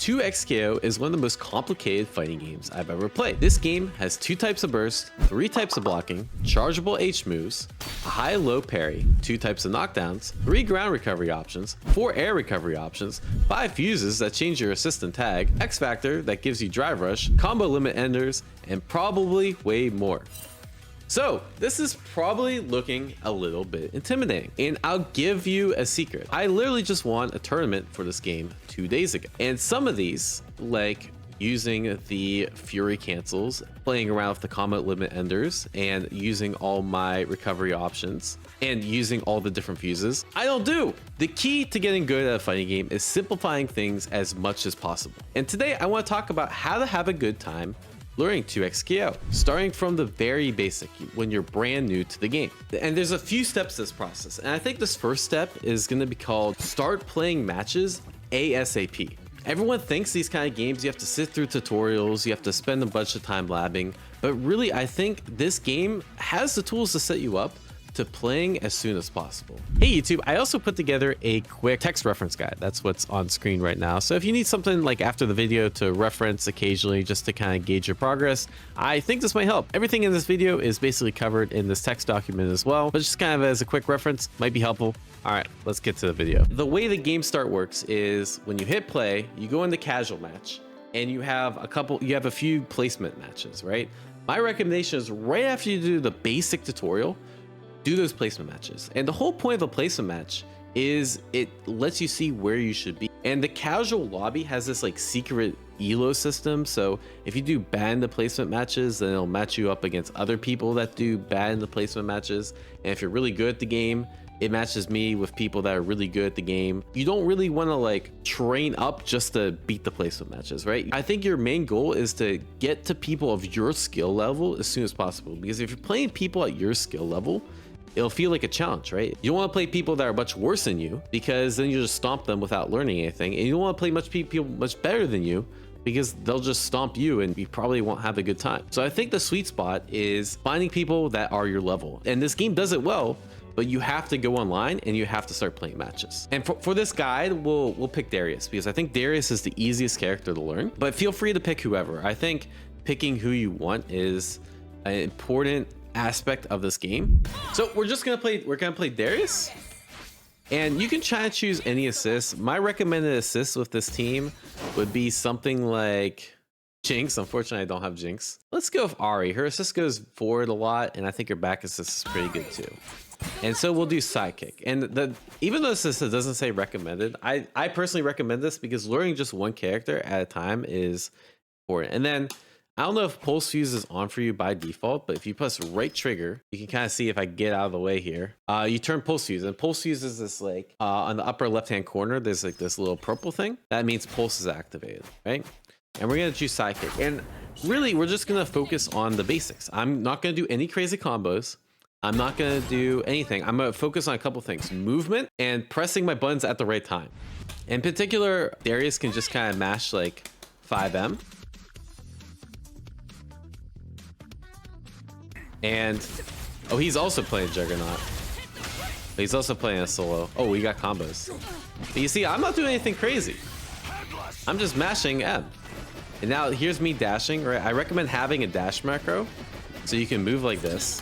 2XKO is one of the most complicated fighting games I've ever played. This game has 2 types of burst, 3 types of blocking, chargeable H moves, a high-low parry, 2 types of knockdowns, 3 ground recovery options, 4 air recovery options, 5 fuses that change your assist and tag, X Factor that gives you drive rush, combo limit enders, and probably way more. So this is probably looking a little bit intimidating, and I'll give you a secret. I literally just won a tournament for this game 2 days ago, and some of these, like using the Fury cancels, playing around with the combo limit enders, and using all my recovery options, and using all the different fuses, I don't do. The key to getting good at a fighting game is simplifying things as much as possible. And today I want to talk about how to have a good time learning 2XKO, starting from the very basic when you're brand new to the game. And there's a few steps to this process, and I think this first step is going to be called start playing matches ASAP. Everyone thinks these kind of games you have to sit through tutorials, you have to spend a bunch of time labbing, but really I think this game has the tools to set you up to playing as soon as possible. Hey YouTube, I also put together a quick text reference guide. That's what's on screen right now. So if you need something like after the video to reference occasionally just to kind of gauge your progress, I think this might help. Everything in this video is basically covered in this text document as well, but just kind of as a quick reference might be helpful. All right, let's get to the video. The way the game start works is when you hit play, you go into casual match and you have a few placement matches, right? My recommendation is right after you do the basic tutorial, do those placement matches. And the whole point of a placement match is it lets you see where you should be. And the casual lobby has this like secret elo system. So if you do bad in the placement matches, then it'll match you up against other people that do bad in the placement matches. And if you're really good at the game, it matches me with people that are really good at the game. You don't really want to like train up just to beat the placement matches, right? I think your main goal is to get to people of your skill level as soon as possible. Because if you're playing people at your skill level, it'll feel like a challenge, right? You don't want to play people that are much worse than you because then you just stomp them without learning anything. And you don't want to play people much better than you because they'll just stomp you and you probably won't have a good time. So I think the sweet spot is finding people that are your level. And this game does it well, but you have to go online and you have to start playing matches. And for this guide, we'll pick Darius because I think Darius is the easiest character to learn, but feel free to pick whoever. I think picking who you want is an important aspect of this game. So we're gonna play Darius, and you can try and choose any assist. My recommended assist with this team would be something like Jinx. Unfortunately, I don't have Jinx. Let's go with Ari. Her assist goes forward a lot, and I think her back assist is pretty good too. And so we'll do Sidekick. And even though this doesn't say recommended, I personally recommend this because learning just one character at a time is important. And then I don't know if pulse fuse is on for you by default, but if you press right trigger, you can kind of see if I get out of the way here. You turn pulse fuse, and pulse fuse is this like on the upper left hand corner, there's like this little purple thing. That means pulse is activated, right? And we're gonna choose Sidekick. And really, we're just gonna focus on the basics. I'm not gonna do any crazy combos. I'm not gonna do anything. I'm gonna focus on a couple things: movement and pressing my buttons at the right time. In particular, Darius can just kind of mash like 5M. And oh, he's also playing Juggernaut. But he's also playing a solo. Oh, we got combos. But you see, I'm not doing anything crazy. I'm just mashing M. And now here's me dashing, right? I recommend having a dash macro so you can move like this.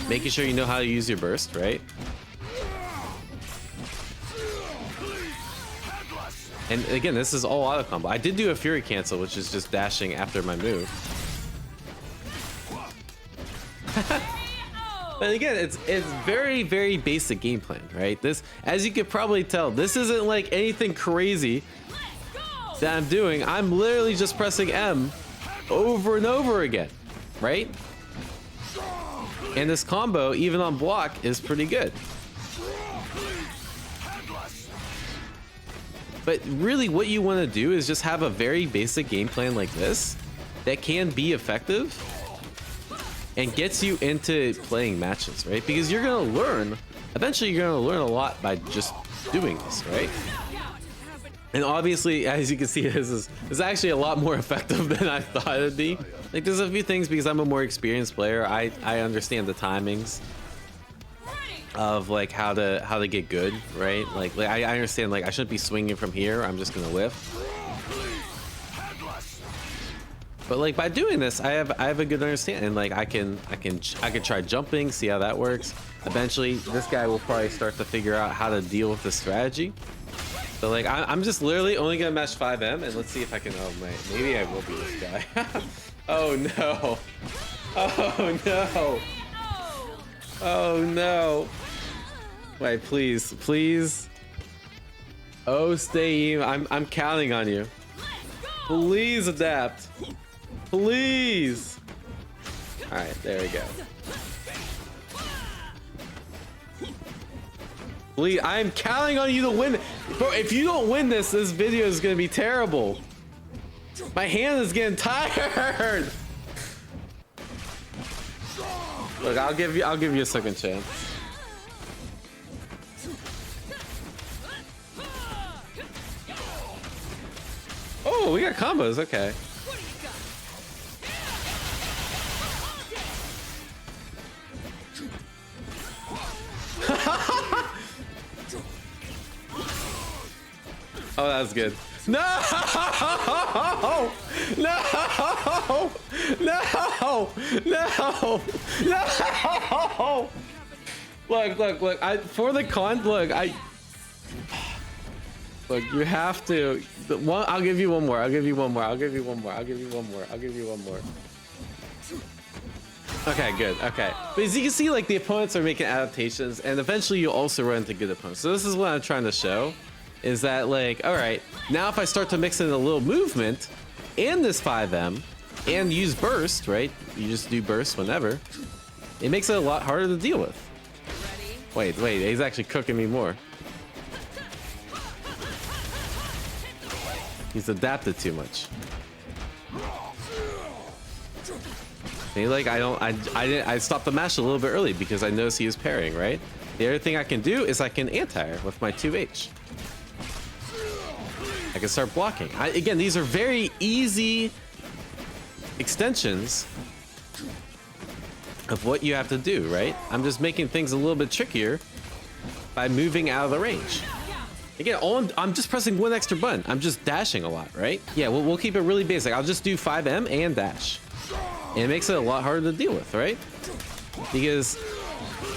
Making sure you know how to use your burst, right? And again, this is all auto combo. I did do a Fury cancel, which is just dashing after my move. But again, it's very, very basic game plan, right? This, as you could probably tell, this isn't like anything crazy that I'm doing. I'm literally just pressing M over and over again, right? And this combo, even on block, is pretty good. But really what you want to do is just have a very basic game plan like this that can be effective and gets you into playing matches, right? Because you're gonna learn, eventually you're gonna learn a lot by just doing this, right? And obviously, as you can see, this is actually a lot more effective than I thought it'd be. Like, there's a few things because I'm a more experienced player. I understand the timings. of like how to get good, right? Like I understand like I shouldn't be swinging from here. I'm just gonna whiff. But like by doing this, I have a good understanding. Like I can try jumping, see how that works. Eventually, this guy will probably start to figure out how to deal with the strategy. So like I'm just literally only gonna match 5M, and let's see if I can. Oh man, maybe I will be this guy. Oh no! Oh no! Oh no! Wait, please, please. Oh, stay even. I'm counting on you. Please adapt. Please. All right, there we go. Please, I'm counting on you to win. Bro, if you don't win this, this video is gonna be terrible. My hand is getting tired. Look, I'll give you a second chance. Oh, we got combos. Okay. Oh, that was good. No! No! No! No! No! Look. For the con, look, look, you have to. I'll give you one more. I'll give you one more. Okay, good. Okay. But as you can see, like the opponents are making adaptations, and eventually you also run into good opponents. So this is what I'm trying to show. Is that like, all right, now if I start to mix in a little movement and this 5M and use burst, right? You just do burst whenever. It makes it a lot harder to deal with. Wait, he's actually cooking me more. He's adapted too much. Maybe like I stopped the mash a little bit early because I noticed he was parrying, right? The other thing I can do is I can anti-air with my 2H. I can start blocking. Again, these are very easy extensions of what you have to do, right? I'm just making things a little bit trickier by moving out of the range. Again, I'm just pressing one extra button. I'm just dashing a lot, right? Yeah, we'll keep it really basic. I'll just do 5M and dash. And it makes it a lot harder to deal with, right? Because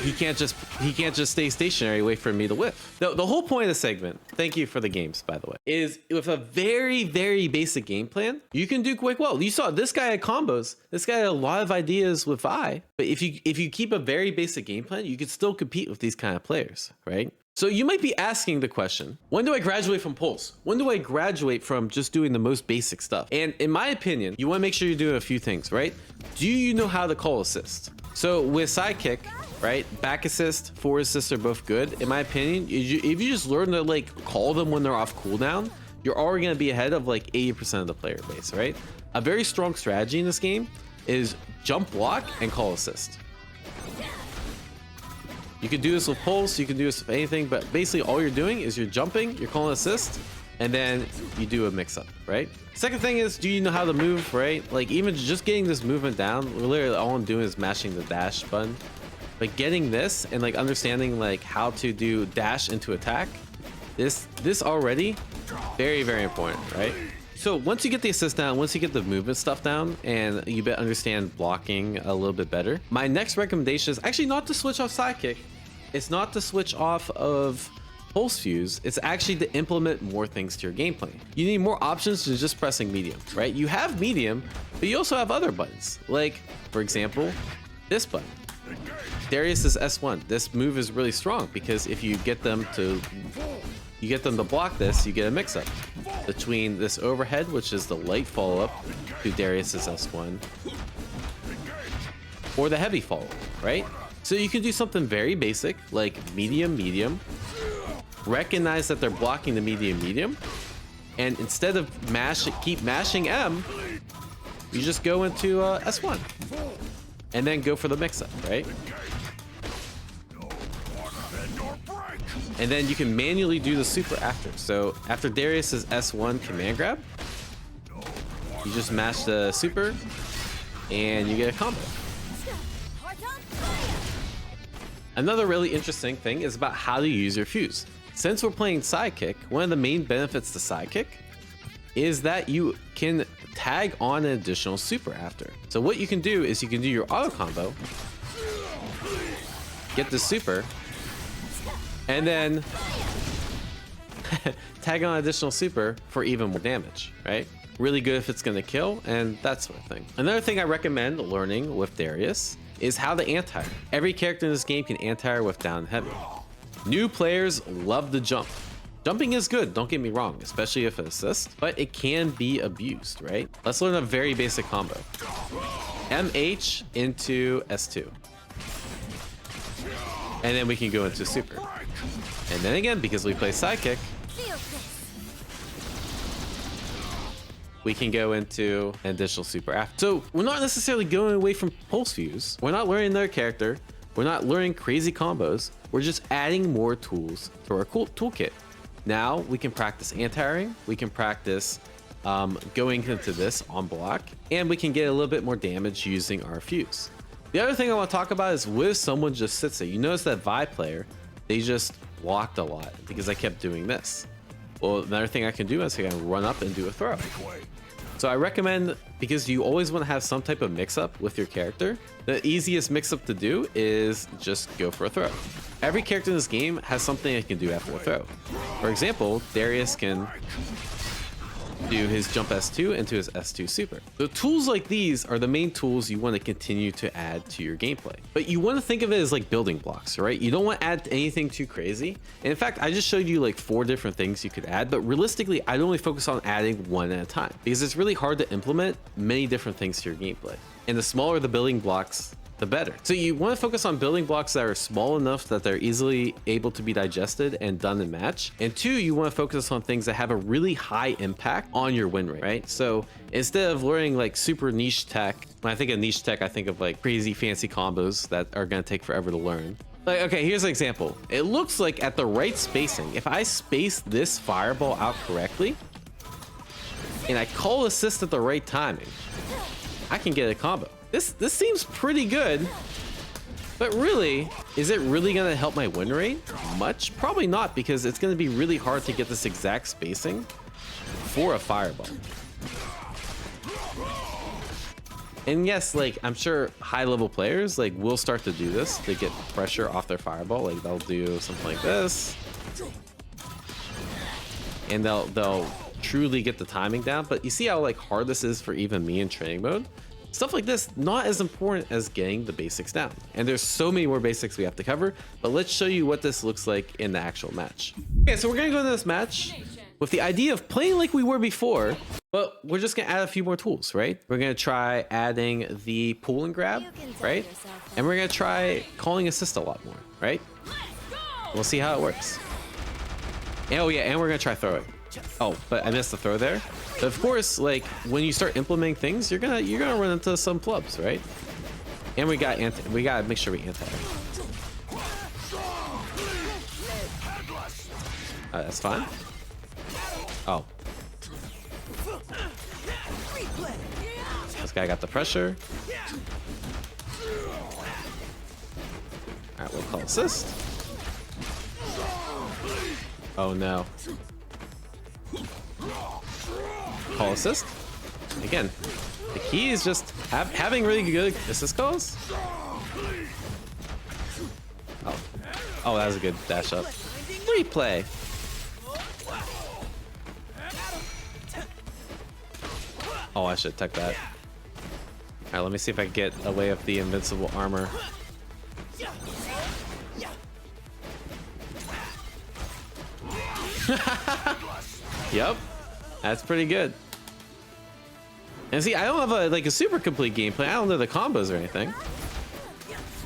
he can't just stay stationary, wait for me to whiff. The whole point of the segment, thank you for the games, by the way, is with a very, very basic game plan, you can do quite well. You saw this guy had combos. This guy had a lot of ideas with Vi. But if you keep a very basic game plan, you can still compete with these kind of players, right? So you might be asking the question, when do I graduate from Pulse? When do I graduate from just doing the most basic stuff? And in my opinion, you want to make sure you're doing a few things, right? Do you know how to call assist? So with Sidekick, right, back assist, forward assist are both good. In my opinion, if you just learn to like call them when they're off cooldown, you're already going to be ahead of like 80% of the player base, right? A very strong strategy in this game is jump block and call assist. You can do this with pulse, you can do this with anything, but basically all you're doing is you're jumping, you're calling assist, and then you do a mix up, right? Second thing is, do you know how to move, right? Like even just getting this movement down, literally all I'm doing is mashing the dash button. But getting this and like understanding like how to do dash into attack, this already very, very important, right? So once you get the assist down, once you get the movement stuff down, and you understand blocking a little bit better, my next recommendation is actually not to switch off Sidekick. It's not to switch off of Pulse Fuse. It's actually to implement more things to your gameplay. You need more options than just pressing medium, right? You have medium, but you also have other buttons. Like, for example, this button. Darius's S1. This move is really strong because if you get them to block this, you get a mix-up between this overhead, which is the light follow-up to Darius's S1, or the heavy follow-up, right? So you can do something very basic like medium, recognize that they're blocking the medium, and instead of keep mashing M, you just go into S1 and then go for the mix-up, right? And then you can manually do the super after. So after Darius's S1 command grab, you just mash the super and you get a combo. Another really interesting thing is about how to use your fuse. Since we're playing Sidekick, one of the main benefits to Sidekick is that you can tag on an additional super after. So what you can do is you can do your auto combo, get the super, and then tag on additional super for even more damage, right? Really good if it's gonna kill and that sort of thing. Another thing I recommend learning with Darius is how to anti-air. Every character in this game can anti-air with down heavy. New players love the jump. Jumping is good, don't get me wrong, especially if it assists, but it can be abused, right? Let's learn a very basic combo. MH into S2. And then we can go into super. And then again, because we play Sidekick, we can go into an additional super after. So we're not necessarily going away from pulse fuse. We're not learning their character. We're not learning crazy combos. We're just adding more tools to our toolkit. Now we can practice anti-airing. We can practice going into this on block, and we can get a little bit more damage using our fuse. The other thing I want to talk about is what if someone just sits there? You notice that Vi player, they just blocked a lot because I kept doing this. Well, another thing I can do is I can run up and do a throw. So I recommend, because you always want to have some type of mix-up with your character, the easiest mix-up to do is just go for a throw. Every character in this game has something it can do after a throw. For example, Darius can do his jump S2 into his S2 super. So tools like these are the main tools you want to continue to add to your gameplay. But you want to think of it as like building blocks, right? You don't want to add anything too crazy. And in fact, I just showed you like 4 different things you could add, but realistically, I'd only focus on adding one at a time because it's really hard to implement many different things to your gameplay. And the smaller the building blocks, the better. So you want to focus on building blocks that are small enough that they're easily able to be digested and done in match. And 2, you want to focus on things that have a really high impact on your win rate, right? So instead of learning like super niche tech, when I think of niche tech, I think of like crazy fancy combos that are going to take forever to learn. Like, okay, here's an example. It looks like at the right spacing, if I space this fireball out correctly and I call assist at the right timing, I can get a combo. This seems pretty good, but really, is it really going to help my win rate much? Probably not, because it's going to be really hard to get this exact spacing for a fireball. And yes, like I'm sure high level players like will start to do this to get pressure off their fireball. Like they'll do something like this, and they'll truly get the timing down. But you see how like hard this is for even me in training mode. Stuff like this, not as important as getting the basics down. And there's so many more basics we have to cover, but let's show you what this looks like in the actual match. Okay, so we're gonna go into this match with the idea of playing like we were before, but we're just gonna add a few more tools, right? We're gonna try adding the pull and grab, right? And we're gonna try calling assist a lot more, right? We'll see how it works. And, oh yeah, and we're gonna try throw it. Oh, but I missed the throw there. But of course, like when you start implementing things, you're gonna run into some flubs, right? And we gotta make sure we anti. That's fine. Oh, this guy got the pressure. All right, we'll call assist. Oh no. Call assist. Again, the key is just having really good assist calls. Oh, that was a good dash up. Replay. Oh, I should tech that. All right, let me see if I can get away with the invincible armor. Yep, that's pretty good. And see, I don't have a super complete gameplay. I don't know the combos or anything.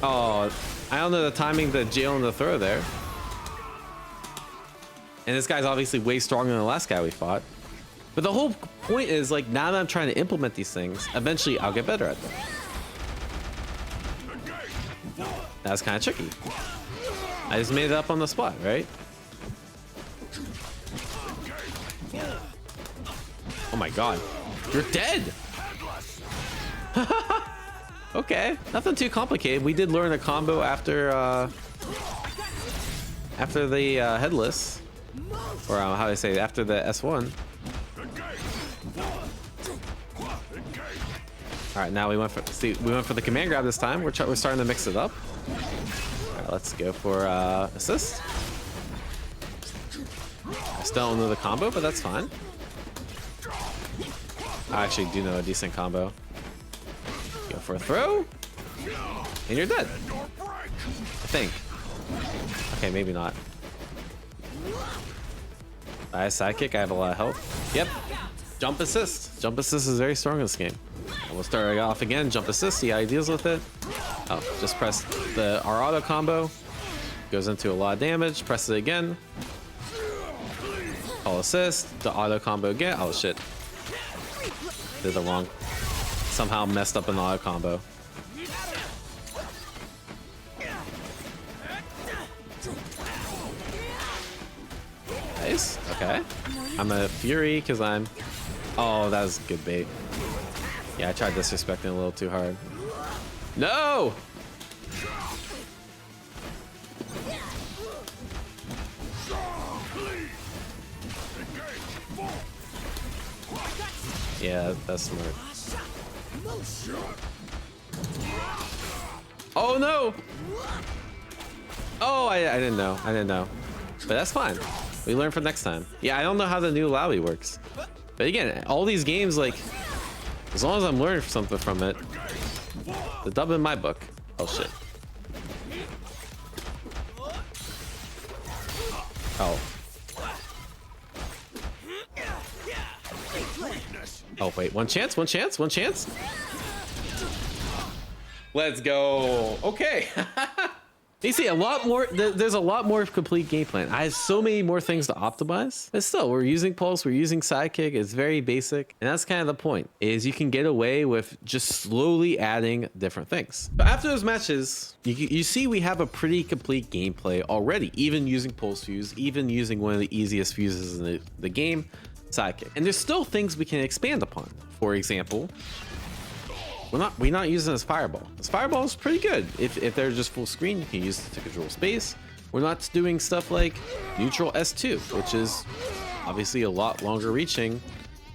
Oh, I don't know the timing, the jail and the throw there. And this guy's obviously way stronger than the last guy we fought. But the whole point is, like, now that I'm trying to implement these things, eventually I'll get better at them. That's kind of tricky. I just made it up on the spot, right? Oh my god. You're dead! Okay, nothing too complicated. We did learn a combo after after the headless, or how do I say it? After the S1. All right, now we went for the command grab this time. We're starting to mix it up. All right, let's go for assist. I still don't know the combo, but that's fine. I actually do know a decent combo. Go for a throw, and you're dead. I think. Okay, maybe not. Sidekick, I have a lot of health. Yep. Jump assist. Jump assist is very strong in this game. And we'll start off again. Jump assist, see how he deals with it. Oh, just press our auto combo. Goes into a lot of damage. Press it again. Call assist. The auto combo again. Oh shit. Did the wrong. Somehow messed up an auto combo. Nice. Okay. I'm a fury because I'm. Oh, that was good bait. Yeah, I tried disrespecting a little too hard. No! Yeah, that's smart. Oh no! Oh, I didn't know. I didn't know. But that's fine. We learn for next time. Yeah, I don't know how the new Lowy works. But again, all these games, like, as long as I'm learning something from it, the dub in my book. Oh shit. Oh. Oh wait, one chance, one chance, one chance. Let's go. Okay. You see a lot more. There's a lot more complete game plan. I have so many more things to optimize, but still, we're using pulse, we're using sidekick. It's very basic, and that's kind of the point. Is you can get away with just slowly adding different things. So after those matches, you see we have a pretty complete gameplay already. Even using pulse fuse, even using one of the easiest fuses in the game, sidekick. And there's still things we can expand upon. For example, we're not using this fireball. This fireball is pretty good. If they're just full screen, you can use it to control space. We're not doing stuff like neutral S2, which is obviously a lot longer reaching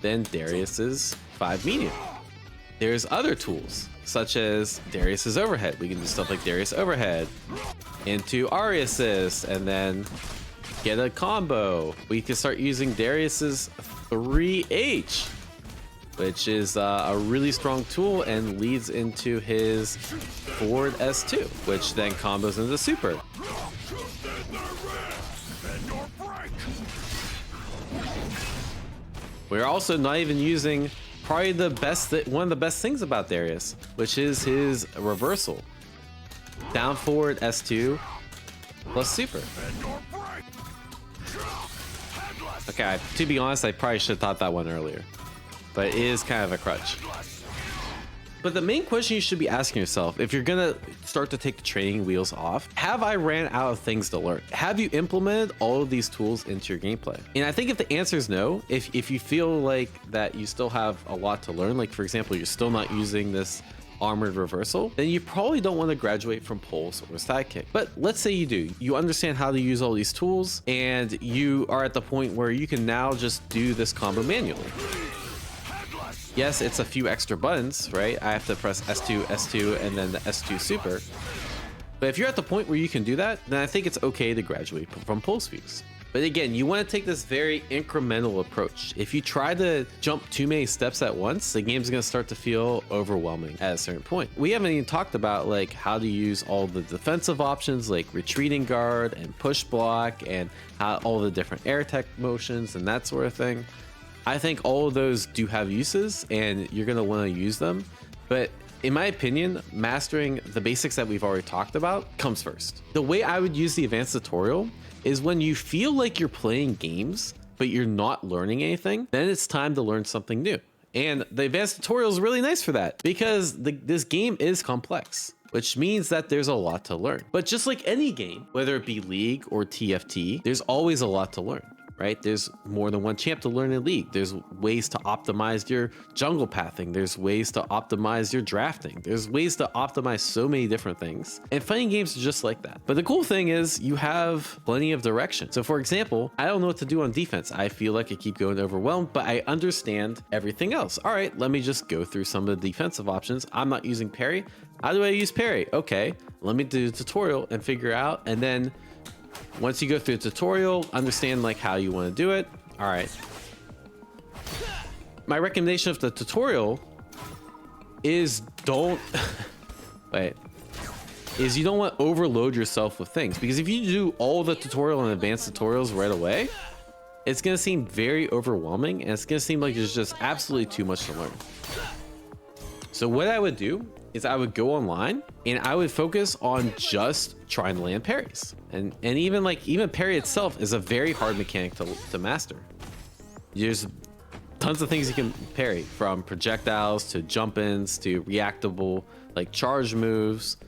than Darius's 5 medium. There's other tools such as Darius's overhead. We can do stuff like Darius overhead into Ari assist and then get a combo. We can start using Darius's 3H, which is a really strong tool and leads into his forward S2, which then combos into super. We're also not even using probably one of the best things about Darius, which is his reversal. Down forward S2 plus super. Okay, to be honest, I probably should have thought that one earlier. But it is kind of a crutch. But the main question you should be asking yourself, if you're gonna start to take the training wheels off, have I ran out of things to learn? Have you implemented all of these tools into your gameplay? And I think if the answer is no, if you feel like that you still have a lot to learn, like for example, you're still not using this armored reversal, then you probably don't want to graduate from pulse or sidekick. But let's say you do. You understand how to use all these tools, and you are at the point where you can now just do this combo manually. Yes, it's a few extra buttons, right? I have to press S2, S2, and then the S2 super. But if you're at the point where you can do that, then I think it's okay to graduate from pulse fuse. But again, you want to take this very incremental approach. If you try to jump too many steps at once, the game's going to start to feel overwhelming at a certain point. We haven't even talked about like how to use all the defensive options like retreating guard and push block and how all the different air tech motions and that sort of thing. I think all of those do have uses and you're going to want to use them. But in my opinion, mastering the basics that we've already talked about comes first. The way I would use the advanced tutorial is when you feel like you're playing games, but you're not learning anything, then it's time to learn something new. And the advanced tutorial is really nice for that because this game is complex, which means that there's a lot to learn. But just like any game, whether it be League or TFT, there's always a lot to learn. right? There's more than one champ to learn in League. There's ways to optimize your jungle pathing. There's ways to optimize your drafting. There's ways to optimize so many different things. And fighting games are just like that. But the cool thing is you have plenty of direction. So for example, I don't know what to do on defense. I feel like I keep going overwhelmed, but I understand everything else. All right, let me just go through some of the defensive options. I'm not using parry. How do I use parry? Okay, let me do the tutorial and figure out. And then once you go through the tutorial, understand like how you want to do it. All right. My recommendation of the tutorial is don't is you don't want to overload yourself with things, because if you do all the tutorial and advanced tutorials right away, it's going to seem very overwhelming and it's going to seem like there's just absolutely too much to learn. So what I would do is I would go online and I would focus on just trying to land parries. And even parry itself is a very hard mechanic to master. There's tons of things you can parry, from projectiles to jump ins to reactable like charge moves.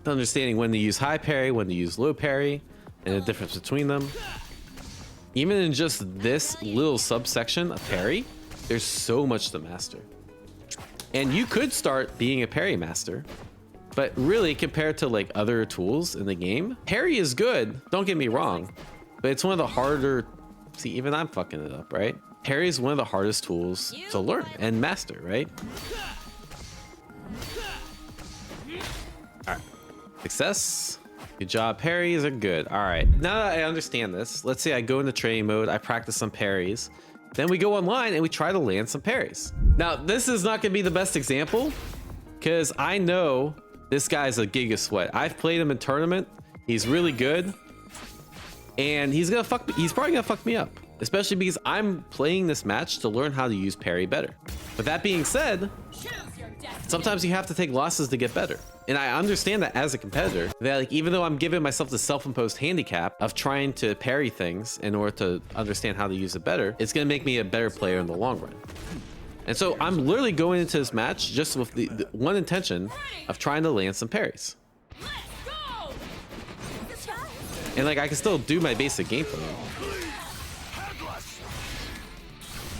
Understanding when to use high parry, when to use low parry, and the difference between them. Even in just this little subsection of parry, there's so much to master. And you could start being a parry master, but really compared to like other tools in the game, parry is good, don't get me wrong, but it's one of the harder, see, even I'm fucking it up, right? Parry is one of the hardest tools to learn and master, right? All right, success. Good job, parries are good. All right, now that I understand this, let's say I go into training mode, I practice some parries, then we go online and we try to land some parries. Now, this is not gonna be the best example because I know this guy's a Giga Sweat. I've played him in tournament. He's really good. And he's probably gonna fuck me up, especially because I'm playing this match to learn how to use parry better. But that being said, sometimes you have to take losses to get better. And I understand that as a competitor, that like, even though I'm giving myself the self-imposed handicap of trying to parry things in order to understand how to use it better, it's gonna make me a better player in the long run. And so I'm literally going into this match just with the one intention of trying to land some parries. And like, I can still do my basic gameplay.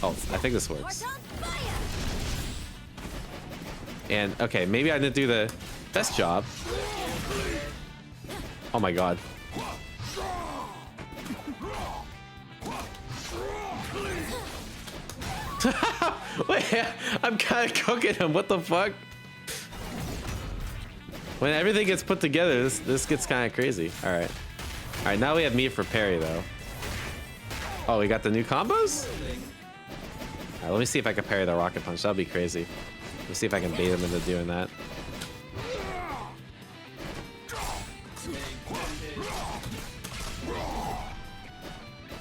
Oh, I think this works. And okay, maybe I didn't do the best job. Oh my god. Wait, I'm kind of cooking him. What the fuck? When everything gets put together, this gets kind of crazy. All right. All right, now we have me for parry though. Oh, we got the new combos? All right, let me see if I can parry the rocket punch. That'll be crazy. Let's see if I can bait him into doing that.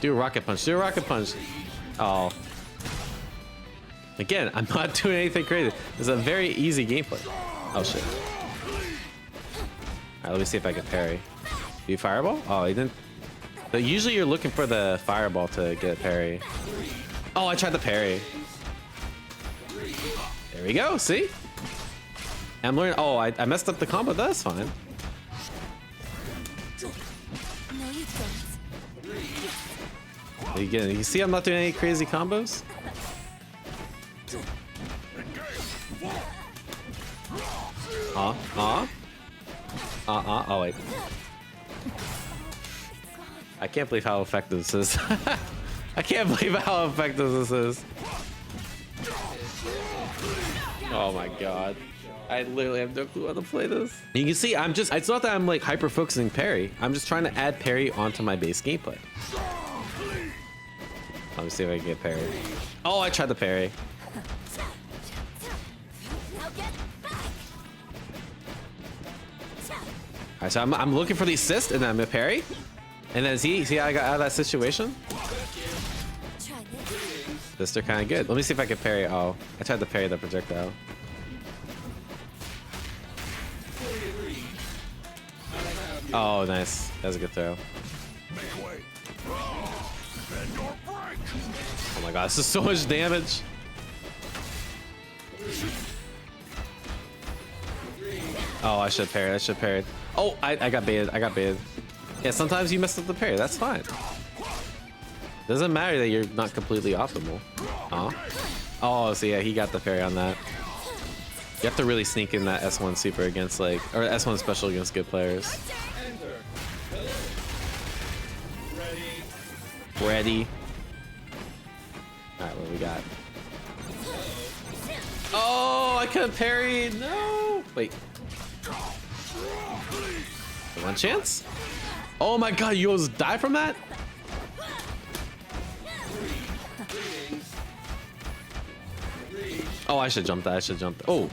Do a rocket punch. Do a rocket punch. Oh. Again, I'm not doing anything crazy. It's a very easy gameplay. Oh shit. Alright, let me see if I can parry. Do you fireball? Oh, he didn't. But usually you're looking for the fireball to get a parry. Oh, I tried the parry. There we go. See? I'm learning. Oh, I messed up the combo. That's fine. Again, you see I'm not doing any crazy combos? Oh wait. I can't believe how effective this is. I can't believe how effective this is. Oh my god. I literally have no clue how to play this. You can see it's not that I'm like hyper focusing parry. I'm just trying to add parry onto my base gameplay. Let me see if I can get parry. Oh, I tried the parry. Alright, so I'm looking for the assist and then I'm gonna parry. And then see how I got out of that situation? They're kind of good. Let me see if I can parry. Oh, I tried to parry the projectile. Oh, nice. That was a good throw. Oh my god, this is so much damage. Oh, I should have parried. I should have parried. Oh, I got baited. I got baited. Yeah, sometimes you mess up the parry. That's fine. Doesn't matter that you're not completely optimal. Huh? Oh, so yeah, he got the parry on that. You have to really sneak in that S1 super against like, or S1 special against good players. Ready. All right, what we got? Oh, I could have parried. No. Wait. One chance? Oh my god, you almost die from that? Oh, I should jump that. I should jump. Oh.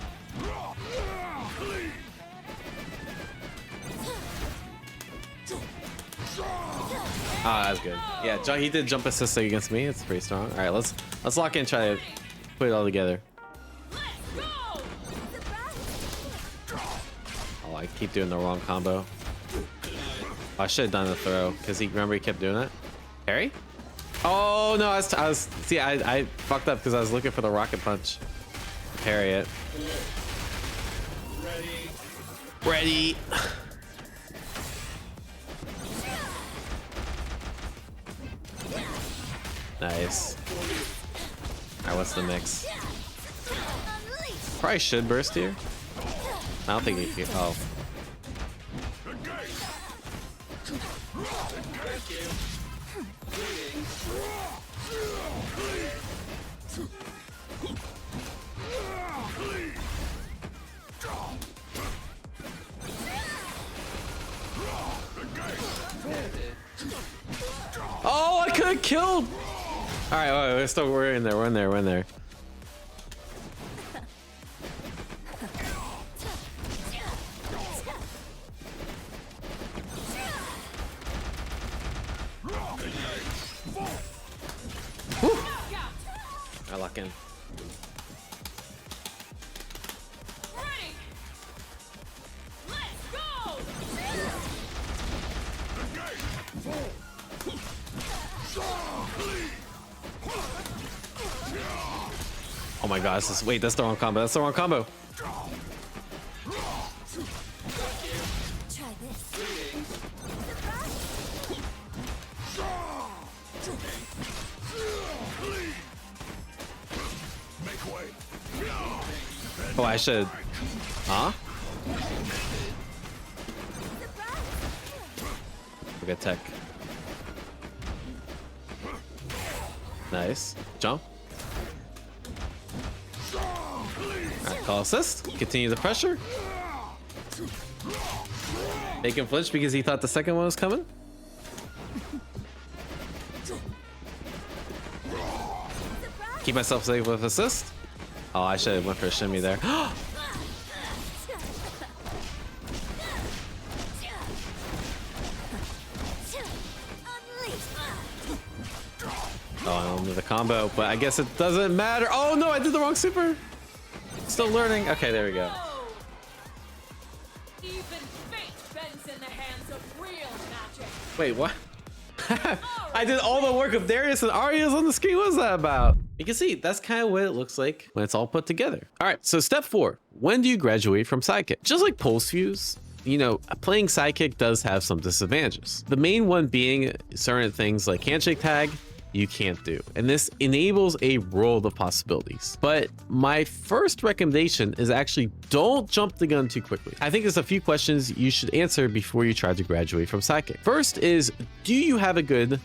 Ah, that's good. Yeah, he did jump assist against me. It's pretty strong. All right, let's lock in. Try to put it all together. Oh, I keep doing the wrong combo. Oh, I should have done the throw because he kept doing it. Parry? Oh no, I fucked up because I was looking for the rocket punch. Parry it. Ready. Nice. Alright, what's the mix? Probably should burst here. I don't think he can. Oh. Oh, I could have killed. All right, we're in there. We're in there. Whew. I lock in. Oh my god, wait, that's the wrong combo. That's the wrong combo. Oh, I should. Huh? We got tech. Nice. Jump. Alright, call assist. Continue the pressure. Make him flinch because he thought the second one was coming. Keep myself safe with assist. Oh, I should have went for a shimmy there. Oh, I don't know the combo, but I guess it doesn't matter. Oh no, I did the wrong super. Still learning. Okay, there we go. Even fate bends in the hands of real magic. Wait, what? I did all the work of Darius and Arya's on the screen. What was that about? You can see that's kind of what it looks like when it's all put together. All right, so step 4. When do you graduate from Sidekick? Just like pulse fuse, you know, playing Sidekick does have some disadvantages. The main one being certain things like handshake tag, you can't do. And this enables a world of possibilities. But my first recommendation is actually don't jump the gun too quickly. I think there's a few questions you should answer before you try to graduate from Sidekick. First is, do you have a good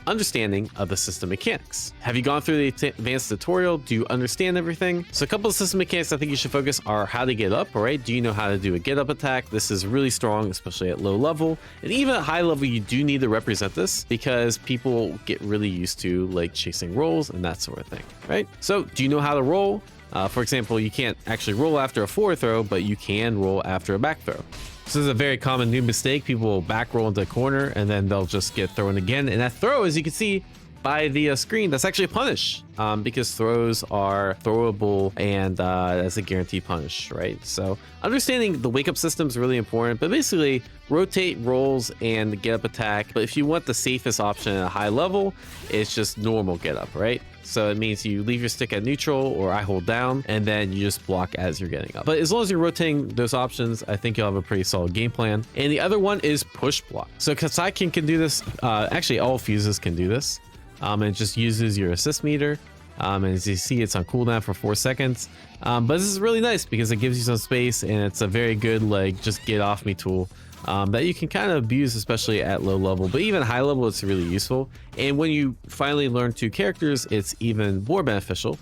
understanding of the system mechanics? Have you gone through the advanced tutorial? Do you understand everything? So a couple of system mechanics I think you should focus are how to get up, all right? Do you know how to do a get up attack? This is really strong, especially at low level. And even at high level, you do need to represent this because people get really used to like chasing rolls and that sort of thing, right? So do you know how to roll? For example, you can't actually roll after a forward throw, but you can roll after a back throw. This is a very common new mistake. People will back roll into a corner and then they'll just get thrown again. And that throw, as you can see, by the screen, that's actually a punish, because throws are throwable, and that's a guaranteed punish, right? So understanding the wake up system is really important, but basically rotate, rolls, and get up attack. But if you want the safest option at a high level, it's just normal get up, right? So it means you leave your stick at neutral, or I hold down, and then you just block as you're getting up. But as long as you're rotating those options, I think you'll have a pretty solid game plan. And the other one is push block. So Sidekick can do this. Actually, all fuses can do this. It just uses your assist meter. And as you see, it's on cooldown for 4 seconds. But this is really nice because it gives you some space, and it's a very good like just get off me tool. That you can kind of abuse, especially at low level, but even high level, it's really useful. And when you finally learn 2 characters, it's even more beneficial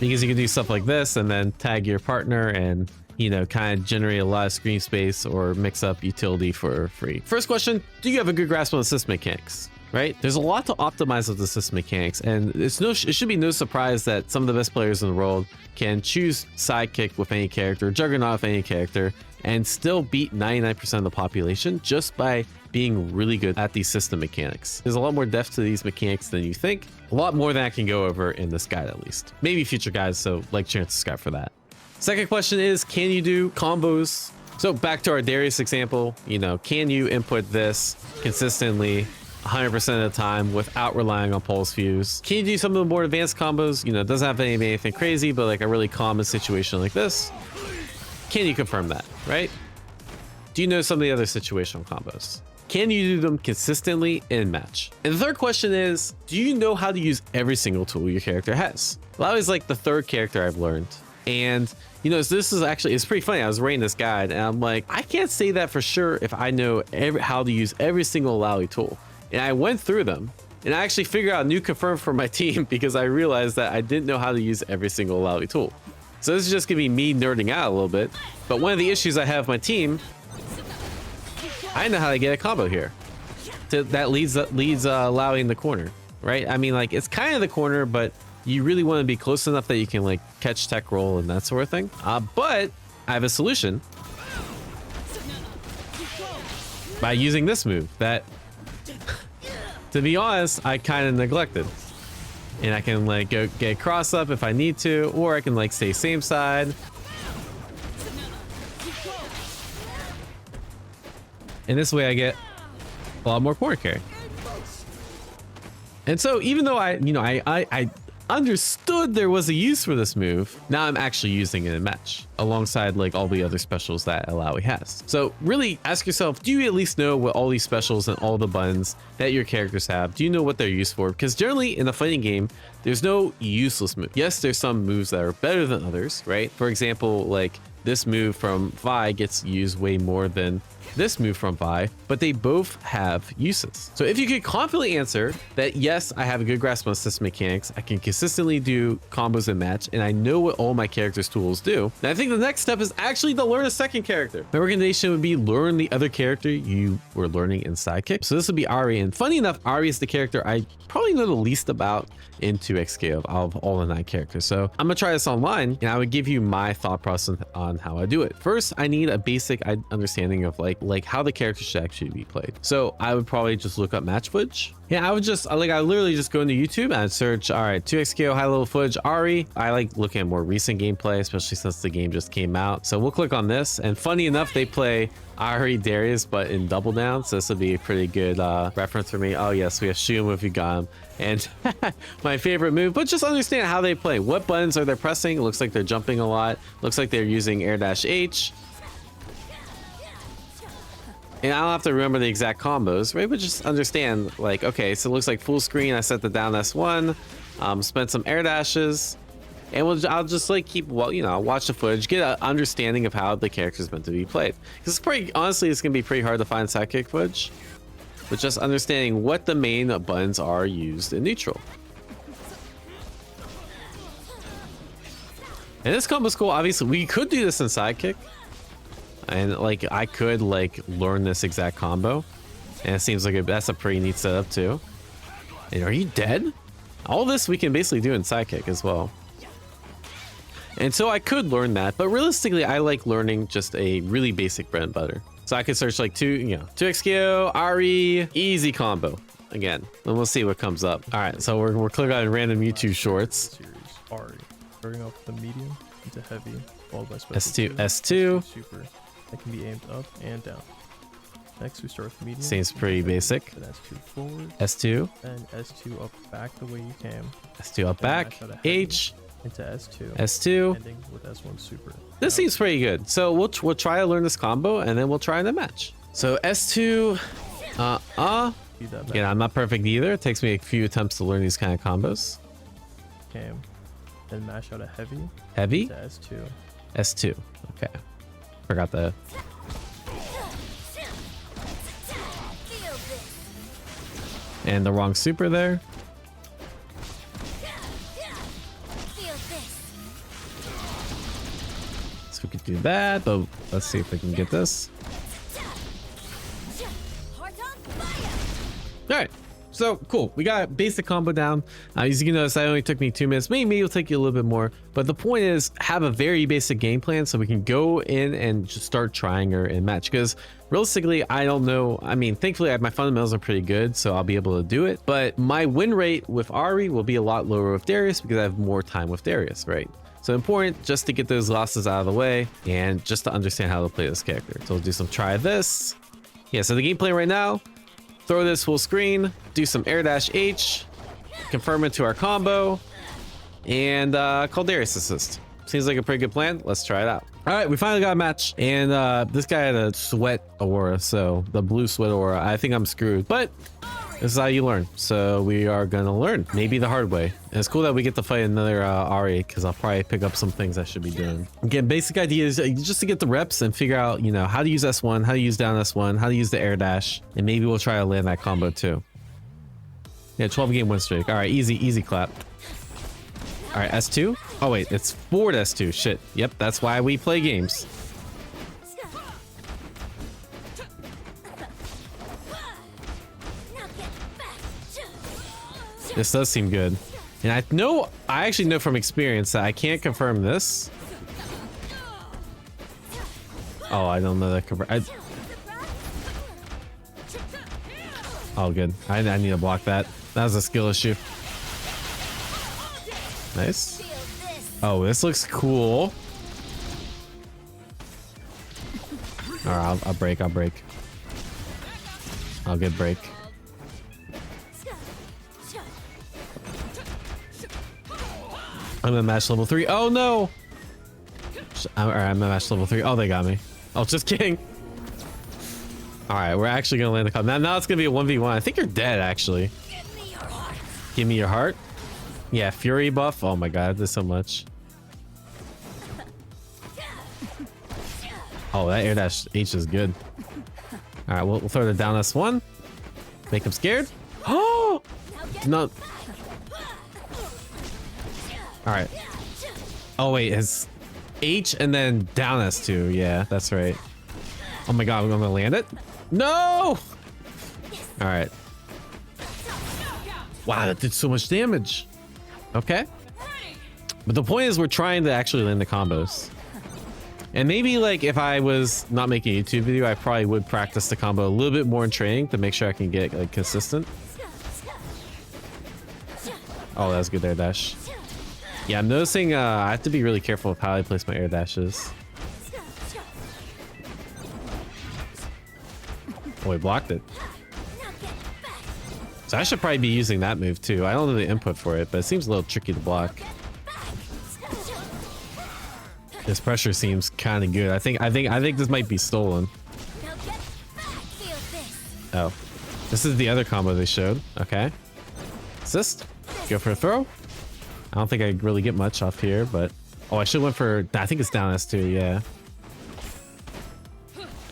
because you can do stuff like this and then tag your partner and, you know, kind of generate a lot of screen space or mix up utility for free. First question, do you have a good grasp on assist mechanics? Right? There's a lot to optimize with the system mechanics, and it should be no surprise that some of the best players in the world can choose Sidekick with any character, Juggernaut with any character, and still beat 99% of the population just by being really good at these system mechanics. There's a lot more depth to these mechanics than you think. A lot more than I can go over in this guide at least. Maybe future guides, so like, share, and subscribe for that. Second question is, can you do combos? So back to our Darius example, you know, can you input this consistently 100% of the time without relying on pulse fuse? Can you do some of the more advanced combos? You know, it doesn't have to be anything crazy, but like a really common situation like this. Can you confirm that, right? Do you know some of the other situational combos? Can you do them consistently in match? And the third question is, do you know how to use every single tool your character has? Well, that was like the third character I've learned. And you know, so this is actually, it's pretty funny. I was reading this guide and I'm like, I can't say that for sure if I know how to use every single Lally tool. And I went through them and I actually figured out a new confirm for my team because I realized that I didn't know how to use every single Lally tool. So this is just gonna be me nerding out a little bit. But one of the issues I have with my team, I know how to get a combo here. That leads Lally in the corner, right? I mean, like, it's kind of the corner, but you really want to be close enough that you can like catch tech roll and that sort of thing. But I have a solution by using this move that, to be honest, I kind of neglected. And I can like go get cross up if I need to, or I can like stay same side. And this way I get a lot more corner carry. And so even though I understood there was a use for this move, now I'm actually using it in match alongside like all the other specials that Alawi has. So really ask yourself, do you at least know what all these specials and all the buttons that your characters have, do you know what they're used for? Because generally in a fighting game, there's no useless move. Yes, there's some moves that are better than others, right? For example, like this move from Vi gets used way more than this move from Vi, but they both have uses. So if you could confidently answer that, yes, I have a good grasp on system mechanics, I can consistently do combos in match, and I know what all my character's tools do, then I think the next step is actually to learn a second character. My recommendation would be learn the other character you were learning in Sidekick. So this would be Ari, and funny enough, Ari is the character I probably know the least about in 2xk of all the 9 characters. So I'm gonna try this online, and I would give you my thought process on how I do it. First, I need a basic understanding of like how the character should actually be played. So I would probably just look up match footage. Yeah, I would just I literally just go into YouTube and I'd search, all right, 2xko high level footage Ari. I like looking at more recent gameplay, especially since the game just came out. So we'll click on this, and funny enough, they play Ari Darius but in double down, so this would be a pretty good reference for me. Oh yes, we have shoot him if you got him. And my favorite move, but just understand how they play. What buttons are they pressing? It looks like they're jumping a lot. Looks like they're using air dash H. And I don't have to remember the exact combos, right? But just understand, like, okay, so it looks like full screen. I set the down S1, spent some air dashes, and I'll just like keep, well, you know, watch the footage, get an understanding of how the character's meant to be played. Because it's pretty, honestly, it's gonna be pretty hard to find Sidekick footage, but just understanding what the main buttons are used in neutral. And this combo's cool. Obviously, we could do this in Sidekick. And like I could like learn this exact combo, and it seems like that's a pretty neat setup too. And are you dead? All this we can basically do in Sidekick as well. And so I could learn that, but realistically I like learning just a really basic bread and butter. So I could search like 2xko, Ari, easy combo. again, and we'll see what comes up. All right, so we're clicking on random YouTube shorts. Series Ari, starting off with the medium into heavy, followed by special S2, two, S2. super that can be aimed up and down. Next we start with medium. Seems pretty basic. Then S2 forward, S2, then S2 up back the way you came, S2 up then back, mash out a heavy H, into S2, S2. ending with S1 super. This Now, seems pretty good. So we'll try to learn this combo and then we'll try the match. So S2, speed that back, again, I'm not perfect either. It takes me a few attempts to learn these kind of combos. came, then mash out a heavy Heavy, to S2, S2. Okay. Forgot the. And the wrong super there. So we could do that, but let's see if we can get this. All right. So cool. We got basic combo down. As you can notice, that only took me 2 minutes. Maybe it'll take you a little bit more. But the point is, have a very basic game plan so we can go in and just start trying her in match. Because realistically, I don't know. I mean, thankfully, my fundamentals are pretty good, so I'll be able to do it. But my win rate with Ari will be a lot lower with Darius because I have more time with Darius, right? So important just to get those losses out of the way and just to understand how to play this character. So we'll do some try this. Yeah, so the game plan right now. Throw this full screen, do some air dash H, confirm it to our combo, and call Darius assist. Seems like a pretty good plan. Let's try it out. All right, we finally got a match, and this guy had a sweat aura, so the blue sweat aura. I think I'm screwed, but this is how you learn. So we are gonna learn, maybe the hard way. And it's cool that we get to fight another Ari, because I'll probably pick up some things I should be doing. Again, basic idea is just to get the reps and figure out, you know, how to use S1, how to use down S1, how to use the air dash, and maybe we'll try to land that combo too. Yeah, 12 game win streak. All right, easy clap. All right, S2. Oh wait, it's forward S2. Shit. Yep, that's why we play games. This does seem good. And I actually know from experience that I can't confirm this. Oh, I don't know that. Oh, good. I need to block that. That was a skill issue. Nice. Oh, this looks cool. All right, I'll break. I'll get break. I'm gonna match level 3. Oh no! Alright, I'm gonna match level 3. Oh, they got me. Oh, just kidding. Alright, we're actually gonna land the combo. Now it's gonna be a 1v1. I think you're dead, actually. Give me your heart. Yeah, Fury buff. Oh my god, there's so much. Oh, that air dash H is good. Alright, we'll throw the down S1. Make him scared. Oh! No. All right. Oh wait, it's H and then down S2. Yeah, that's right. Oh my god, I'm gonna land it. No! All right. Wow, that did so much damage. Okay. But the point is we're trying to actually land the combos. And maybe like if I was not making a YouTube video, I probably would practice the combo a little bit more in training to make sure I can get like consistent. Oh, that's good air dash. Yeah, I'm noticing I have to be really careful with how I place my air dashes. Oh, he blocked it. So I should probably be using that move too. I don't know the input for it, but it seems a little tricky to block. This pressure seems kind of good. I think this might be stolen. Oh, this is the other combo they showed. Okay, assist. Go for a throw. I don't think I really get much off here, but oh, I should went for. I think it's down S2. Yeah.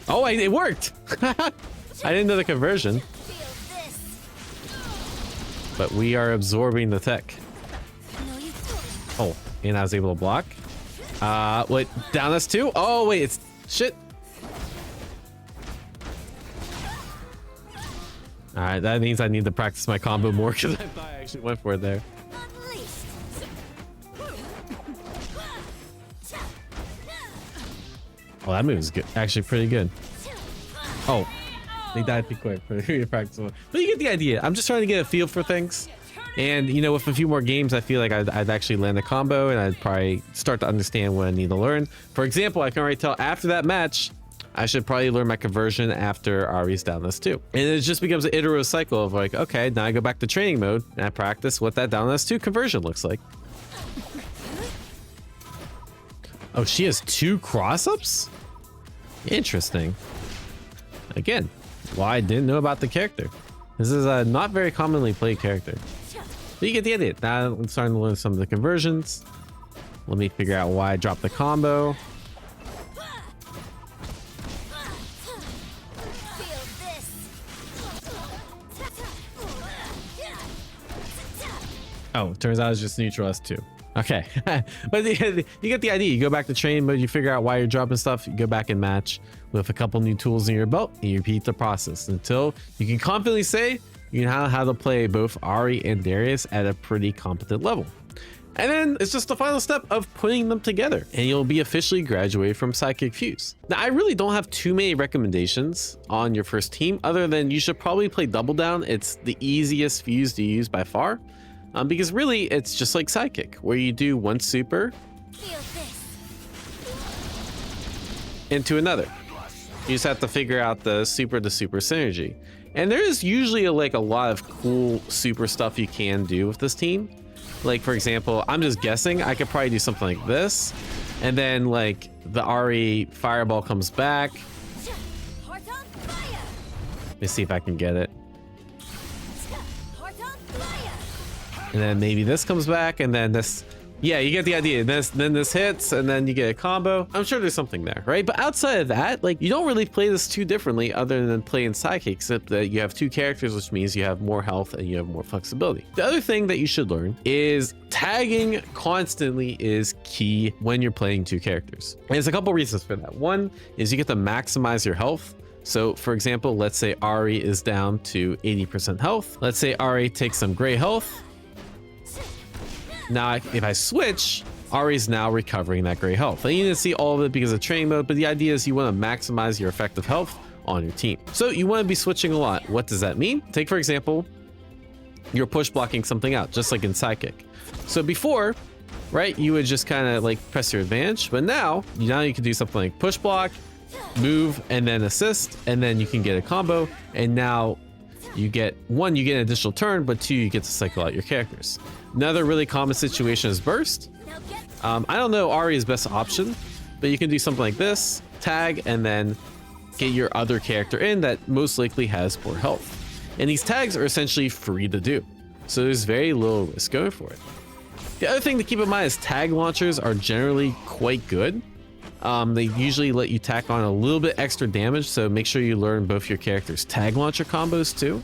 Oh, it worked. I didn't know the conversion. But we are absorbing the tech. Oh, and I was able to block. Wait, down S2? Oh, wait, it's shit. All right, that means I need to practice my combo more because I thought I actually went for it there. Oh, that move is good. Actually, pretty good. Oh, They die too quick for your practice mode. But you get the idea. I'm just trying to get a feel for things. And, you know, with a few more games, I feel like I'd actually land a combo and I'd probably start to understand what I need to learn. For example, I can already tell after that match, I should probably learn my conversion after Ari's down this too. And it just becomes an iterative cycle of like, okay, now I go back to training mode and I practice what that down this 2 conversion looks like. Oh, she has 2 cross-ups? Interesting. Again, why I didn't know about the character. This is a not very commonly played character. But you get the idea. Now I'm starting to learn some of the conversions. Let me figure out why I dropped the combo. Oh, turns out it's just neutral S2. Okay. But you get the idea. You go back to training mode, you figure out why you're dropping stuff, you go back and match with a couple new tools in your belt, and you repeat the process until you can confidently say you know how to play both Ari and Darius at a pretty competent level. And then it's just the final step of putting them together, and you'll be officially graduated from Sidekick Fuse. Now, I really don't have too many recommendations on your first team, other than you should probably play Double Down. It's the easiest Fuse to use by far. Because really, it's just like Sidekick, where you do one super into another. You just have to figure out the super to super synergy. And there's usually a lot of cool super stuff you can do with this team. Like, for example, I'm just guessing, I could probably do something like this. And then, like, the Ari fireball comes back. Let me see if I can get it. And then maybe this comes back, and then this, yeah, you get the idea. Then this hits, and then you get a combo. I'm sure there's something there, right? But outside of that, like, you don't really play this too differently other than playing Sidekick, except that you have 2 characters, which means you have more health and you have more flexibility. The other thing that you should learn is tagging constantly is key when you're playing 2 characters. And there's a couple reasons for that. One is you get to maximize your health. So for example, let's say Ari is down to 80% health. Let's say Ari takes some gray health. Now, if I switch, Ari's now recovering that gray health. And you didn't see all of it because of training mode, but the idea is you want to maximize your effective health on your team. So you want to be switching a lot. What does that mean? Take, for example, you're push blocking something out, just like in Sidekick. So before, right, you would just kind of like press your advantage, but now you can do something like push block, move, and then assist, and then you can get a combo. And now you get, 1, you get an additional turn, but 2, you get to cycle out your characters. Another really common situation is burst. I don't know Ari's best option, but you can do something like this, tag, and then get your other character in that most likely has poor health. And these tags are essentially free to do, so there's very little risk going for it. The other thing to keep in mind is tag launchers are generally quite good. They usually let you tack on a little bit extra damage, so make sure you learn both your characters' tag launcher combos too.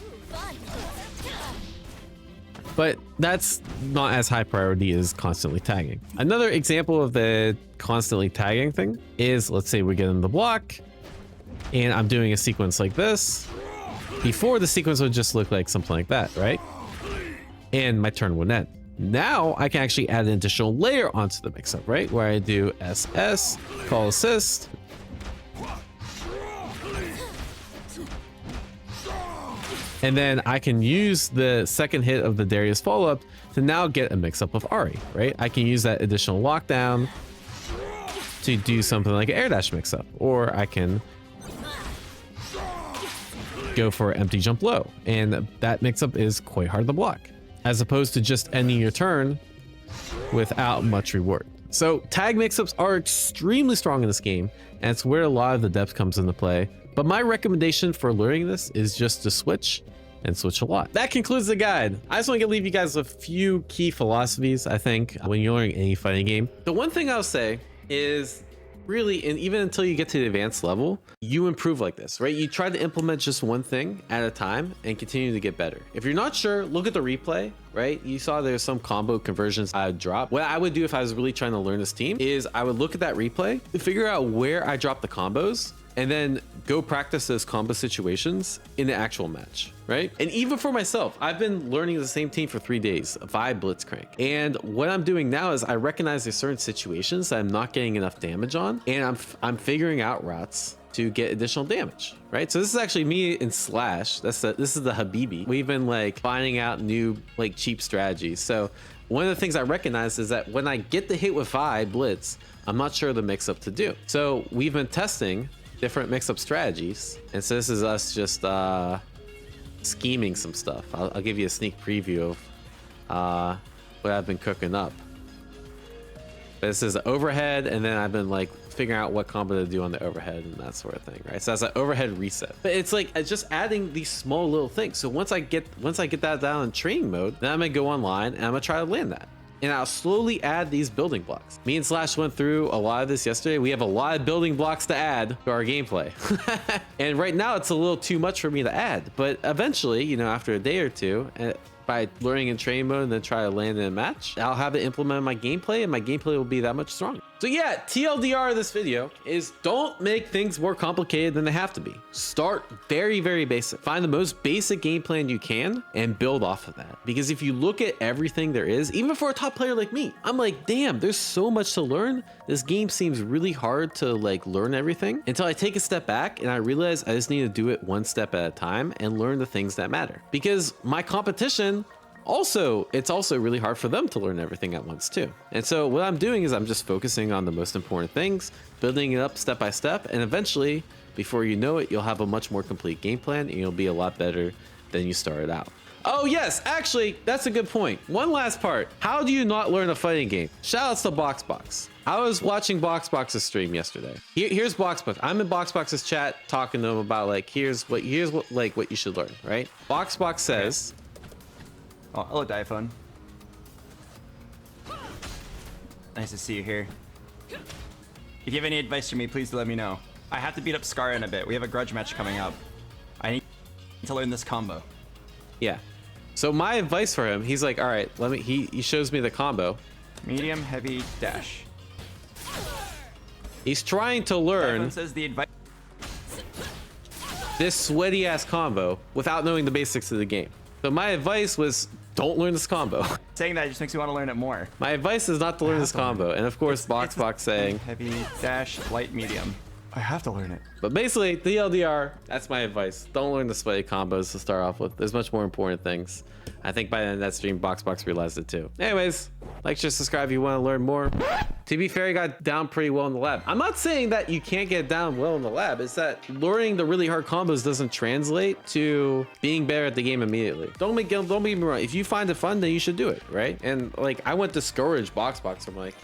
But that's not as high priority as constantly tagging. Another example of the constantly tagging thing is, let's say we get in the block and I'm doing a sequence like this. Before, the sequence would just look like something like that, right? And my turn would end. Now I can actually add an additional layer onto the mix-up, right? Where I do SS, call assist, and then I can use the second hit of the Darius follow-up to now get a mix-up of Ari, right? I can use that additional lockdown to do something like an air dash mix-up, or I can go for empty jump low, and that mix-up is quite hard to block, as opposed to just ending your turn without much reward. So tag mix-ups are extremely strong in this game, and it's where a lot of the depth comes into play. But my recommendation for learning this is just to switch, and switch a lot. That concludes the guide. I just want to leave you guys with a few key philosophies, I think, when you're learning any fighting game. The one thing I'll say is, really, and even until you get to the advanced level, you improve like this, right? You try to implement just one thing at a time and continue to get better. If you're not sure, look at the replay, right? You saw there's some combo conversions I would drop. What I would do if I was really trying to learn this team is I would look at that replay, figure out where I dropped the combos, and then go practice those combo situations in the actual match, right? And even for myself, I've been learning the same team for 3 days, Vi Blitzcrank. And what I'm doing now is I recognize there's certain situations that I'm not getting enough damage on, and I'm figuring out routes to get additional damage, right? So this is actually me in Slash. This is the Habibi. We've been like finding out new like cheap strategies. So one of the things I recognize is that when I get the hit with Vi Blitz, I'm not sure the mix up to do. So we've been testing different mix up strategies. And so this is us just scheming some stuff. I'll give you a sneak preview of what I've been cooking up. This is overhead, and then I've been like figuring out what combo to do on the overhead and that sort of thing, right? So that's an overhead reset. But it's like it's just adding these small little things. So once I get that down in training mode, then I'm gonna go online and I'm gonna try to land that. And I'll slowly add these building blocks. Me and Slash went through a lot of this yesterday. We have a lot of building blocks to add to our gameplay. And right now it's a little too much for me to add. But eventually, you know, after a day or two, by learning in training mode and then try to land in a match, I'll have it implement in my gameplay, and my gameplay will be that much stronger. So yeah, TLDR of this video is don't make things more complicated than they have to be. Start very, very basic. Find the most basic game plan you can and build off of that. Because if you look at everything there is, even for a top player like me, I'm like, damn, there's so much to learn. This game seems really hard to like learn everything until I take a step back and I realize I just need to do it one step at a time and learn the things that matter. Because my competition, it's also really hard for them to learn everything at once too. And so what I'm doing is I'm just focusing on the most important things, building it up step by step, and eventually, before you know it, you'll have a much more complete game plan and you'll be a lot better than you started out. Oh yes, actually, that's a good point. One last part. How do you not learn a fighting game? Shoutouts to BoxBox. I was watching BoxBox's stream yesterday. Here's BoxBox. I'm in BoxBox's chat talking to him about like, here's what you should learn, right? BoxBox says, oh, hello, Diaphone. Nice to see you here. If you have any advice for me, please let me know. I have to beat up Scar in a bit. We have a grudge match coming up. I need to learn this combo. Yeah. So my advice for him, he's like, all right, he shows me the combo. Medium, heavy, dash. He's trying to learn Diaphone says the advice. this sweaty ass combo without knowing the basics of the game. So my advice was, don't learn this combo. Saying that just makes me want to learn it more. My advice is not to learn this combo. And of course, BoxBox saying, heavy, dash, light, medium. I have to learn it. but basically, the LDR, that's my advice. Don't learn the sweaty combos to start off with. There's much more important things. I think by the end of that stream, BoxBox realized it too. Anyways, like, share, subscribe if you want to learn more. To be fair, he got down pretty well in the lab. I'm not saying that you can't get down well in the lab. It's that learning the really hard combos doesn't translate to being better at the game immediately. Don't get me wrong. If you find it fun, then you should do it, right? And like, I wouldn't discourage BoxBox. I'm like,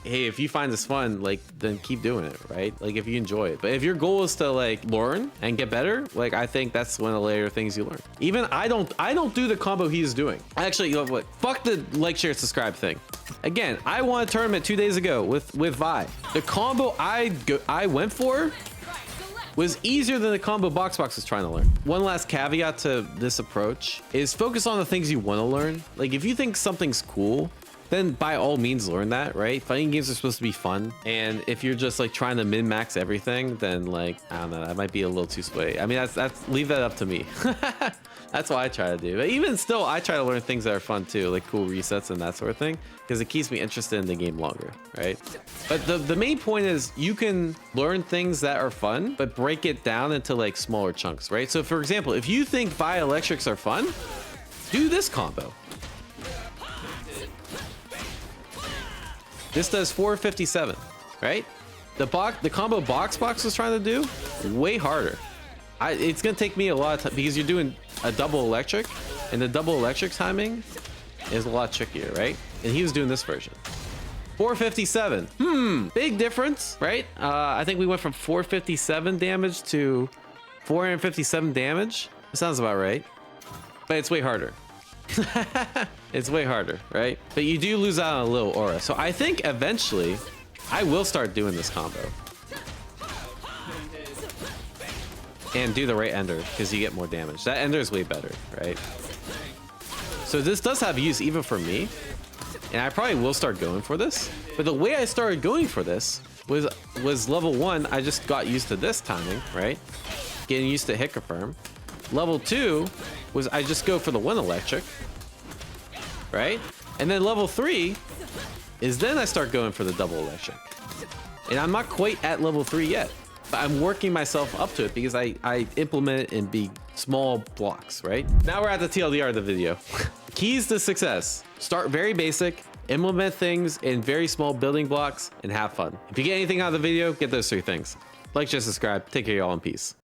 hey, if you find this fun, like, then keep doing it, right? Like, if you enjoy it. But if your goal is to like learn and get better, like, I think that's one of the later things you learn. Even I don't do the combo he's doing. Actually, you know what? Fuck the like, share, subscribe thing. Again, I won a tournament 2 days ago with Vi. The combo I went for was easier than the combo BoxBox was trying to learn. One last caveat to this approach is focus on the things you want to learn. Like, if you think something's cool, then by all means learn that, right? Fighting games are supposed to be fun. And if you're just like trying to min-max everything, then like, I don't know, that might be a little too sway. I mean, that's leave that up to me. That's what I try to do. But even still, I try to learn things that are fun too, like cool resets and that sort of thing, because it keeps me interested in the game longer, right? But the main point is you can learn things that are fun, but break it down into like smaller chunks, right? So for example, if you think Vi electrics are fun, do this combo. This does 457, right? The combo BoxBox was trying to do, way harder. It's gonna take me a lot of time because you're doing a double electric, and the double electric timing is a lot trickier, right? And he was doing this version. 457. Big difference, right? I think we went from 457 damage to 457 damage. That sounds about right, but it's way harder. It's way harder, right? But you do lose out on a little aura. So I think eventually I will start doing this combo and do the right ender because you get more damage. That ender is way better, right? So this does have use even for me, and I probably will start going for this. But the way I started going for this was level 1, I just got used to this timing, right? Getting used to hit confirm. Level 2 was I just go for the 1 electric, right? And then level 3 is then I start going for the double electric. And I'm not quite at level 3 yet, but I'm working myself up to it because I implement it in big, small blocks, right? Now we're at the TLDR of the video. Keys to success. Start very basic, implement things in very small building blocks, and have fun. If you get anything out of the video, get those 3 things. Like, share, subscribe. Take care, y'all, and peace.